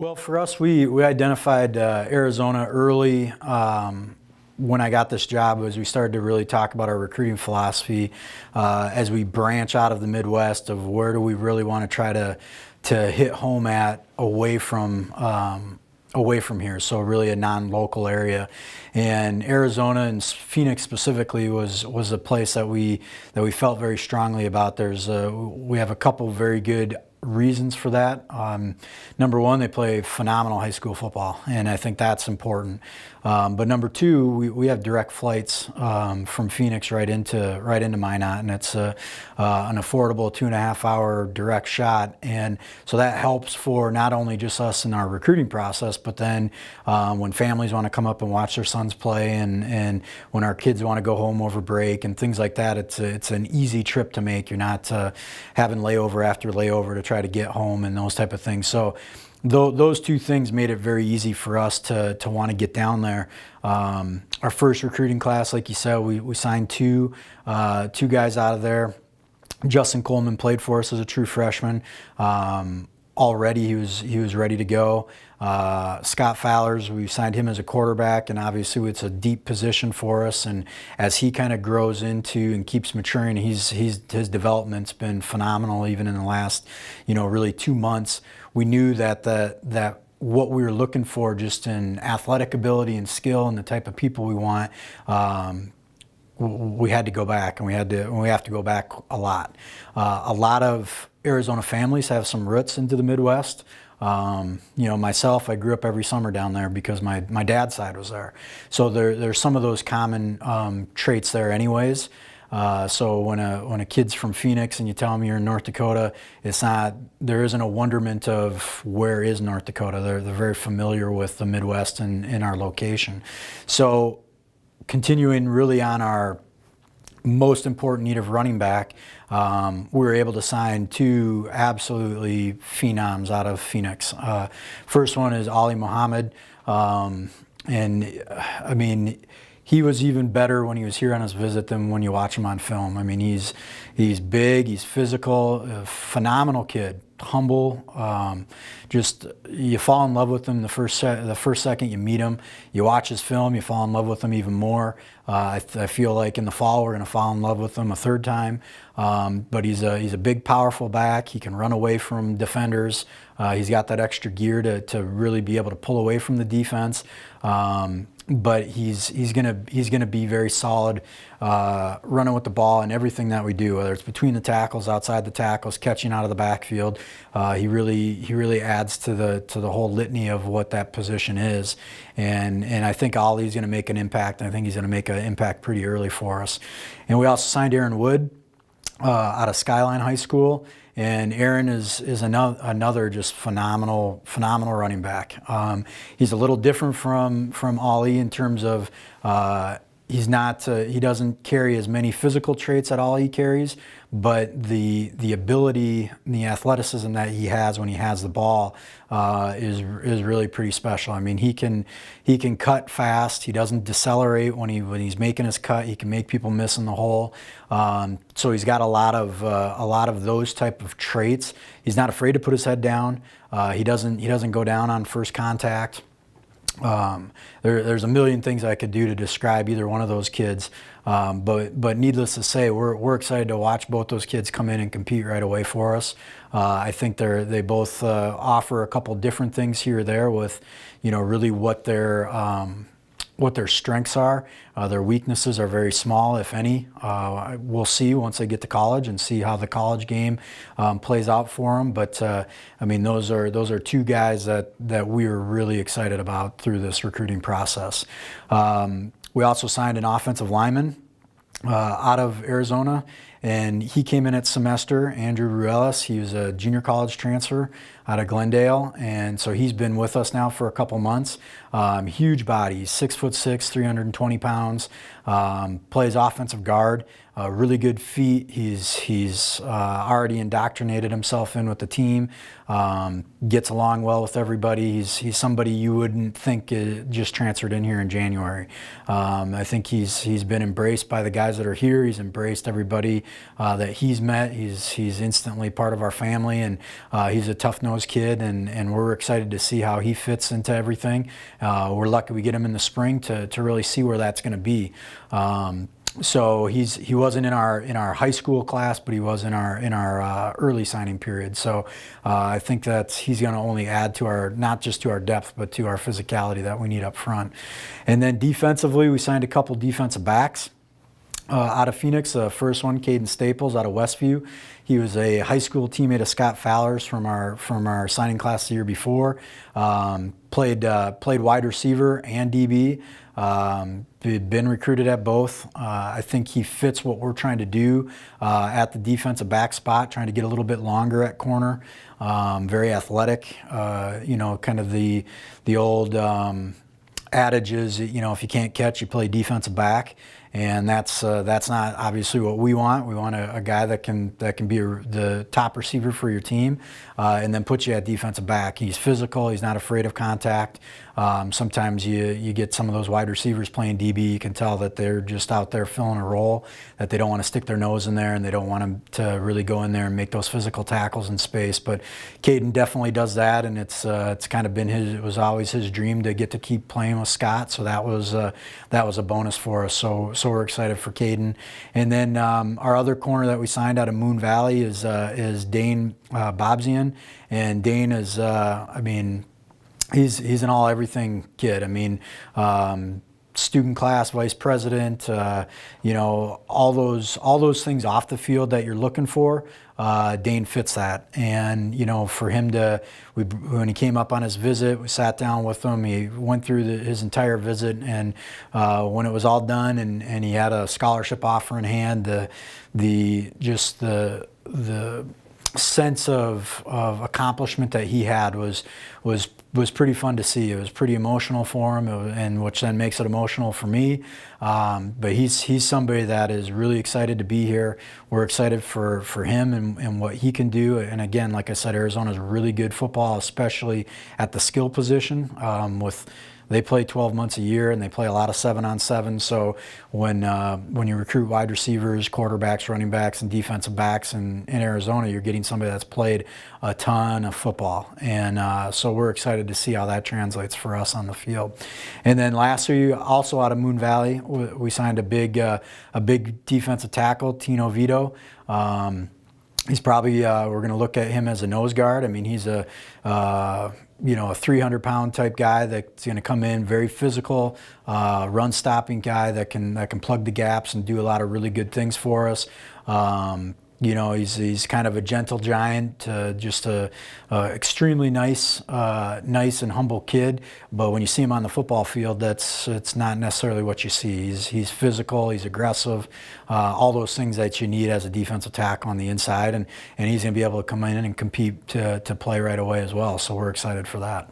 Well, for us, we identified Arizona early. When I got this job, as we started to really talk about our recruiting philosophy, as we branch out of the Midwest of where do we really want to try to hit home at away from here, so really a non-local area. And Arizona and Phoenix specifically was a place that we felt very strongly about. We have a couple very good reasons for that. Number one, they play phenomenal high school football, and I think that's important. But number two, we have direct flights from Phoenix right into Minot, and it's an affordable 2.5-hour direct shot. And so that helps for not only just us in our recruiting process, but then when families want to come up and watch their sons play, and when our kids want to go home over break and things like that, it's an easy trip to make. You're not having layover after layover to try to get home and those type of things. So those two things made it very easy for us to want to get down there. Our first recruiting class, like you said, we signed two guys out of there. Justin Coleman played for us as a true freshman. Already he was ready to go. Scott Fowlers, we signed him as a quarterback, and obviously it's a deep position for us. And as he kind of grows into and keeps maturing, his development's been phenomenal. Even in the last, really 2 months, we knew that what we were looking for, just in athletic ability and skill and the type of people we want. We had to go back, and we have to go back a lot. A lot of Arizona families have some roots into the Midwest. Myself, I grew up every summer down there because my dad's side was there. So there's some of those common traits there anyways. So when a kid's from Phoenix and you tell them you're in North Dakota, there isn't a wonderment of where is North Dakota. They're very familiar with the Midwest and our location. So continuing really on our most important need of running back, we were able to sign two absolutely phenoms out of Phoenix. First one is Ali Muhammad, and I mean, he was even better when he was here on his visit than when you watch him on film. I mean, he's big, he's physical, a phenomenal kid, humble. Just you fall in love with him the first second you meet him. You watch his film, you fall in love with him even more. I feel like in the fall we're going to fall in love with him a third time. But he's a big, powerful back. He can run away from defenders. He's got that extra gear to really be able to pull away from the defense. But he's gonna be very solid running with the ball and everything that we do, whether it's between the tackles, outside the tackles, catching out of the backfield. He really adds to the whole litany of what that position is, and I think Ollie's going to make an impact. And I think he's going to make an impact pretty early for us. And we also signed Aaron Wood out of Skyline High School. And Aaron is another just phenomenal running back. He's a little different from Ollie in terms of he doesn't carry as many physical traits that Ollie carries, but the ability and the athleticism that he has when he has the ball is really pretty special. I mean, he can cut fast. He doesn't decelerate when he's making his cut. He can make people miss in the hole. So he's got a lot of those type of traits. He's not afraid to put his head down. He doesn't go down on first contact. There's a million things I could do to describe either one of those kids, but needless to say, we're excited to watch both those kids come in and compete right away for us. I think they both offer a couple different things here or there with, really what their strengths are. Their weaknesses are very small, if any. We'll see once they get to college and see how the college game plays out for them. But I mean, those are two guys that we are really excited about through this recruiting process. We also signed an offensive lineman out of Arizona, and he came in at semester, Andrew Ruelas. He was a junior college transfer out of Glendale, and so he's been with us now for a couple months. Huge body, he's 6'6", 320 pounds, plays offensive guard, really good feet. He's already indoctrinated himself in with the team, gets along well with everybody. He's somebody you wouldn't think just transferred in here in January. I think he's been embraced by the guys that are here. He's embraced everybody that he's met. He's instantly part of our family, and he's a tough-nosed kid, and we're excited to see how he fits into everything. We're lucky we get him in the spring to really see where that's going to be. So he wasn't in our high school class, but he was in our early signing period. So I think that he's going to only add to our, not just to our depth, but to our physicality that we need up front. And then defensively, we signed a couple defensive backs out of Phoenix. The first one, Caden Staples, out of Westview. He was a high school teammate of Scott Fowler's from our signing class the year before. Played wide receiver and DB. Been recruited at both. I think he fits what we're trying to do at the defensive back spot, trying to get a little bit longer at corner. Very athletic. Kind of the old adage is, if you can't catch, you play defensive back. And that's not obviously what we want. We want a guy that can be the top receiver for your team, and then put you at defensive back. He's physical. He's not afraid of contact. Sometimes you get some of those wide receivers playing DB. You can tell that they're just out there filling a role, that they don't want to stick their nose in there, and they don't want him to really go in there and make those physical tackles in space. But Caden definitely does that, and it's kind of been it was always his dream to get to keep playing with Scott. So that was a bonus for us. So we're excited for Caden. And then our other corner that we signed out of Moon Valley is Dane Bobzian, and Dane is he's an all everything kid. Student class vice president, all those things off the field that you're looking for. Dane fits that, and for him when he came up on his visit, we sat down with him. He went through his entire visit, and when it was all done, and he had a scholarship offer in hand, the sense of accomplishment that he had was pretty fun to see. It was pretty emotional for him, and which then makes it emotional for me. But he's somebody that is really excited to be here. We're excited for him and what he can do. And again, like I said, Arizona's really good football, especially at the skill position. They play 12 months a year, and they play a lot of 7-on-7. So when you recruit wide receivers, quarterbacks, running backs, and defensive backs in Arizona, you're getting somebody that's played a ton of football. And so we're excited to see how that translates for us on the field. And then lastly, also out of Moon Valley, we signed a big defensive tackle, Tino Vito. He's probably, we're going to look at him as a nose guard. He's a 300-pound type guy that's going to come in, very physical, run-stopping guy that can plug the gaps and do a lot of really good things for us. He's kind of a gentle giant, just a extremely nice and humble kid. But when you see him on the football field, it's not necessarily what you see. He's physical, he's aggressive, all those things that you need as a defensive tackle on the inside, and he's going to be able to come in and compete to play right away as well. So we're excited for that.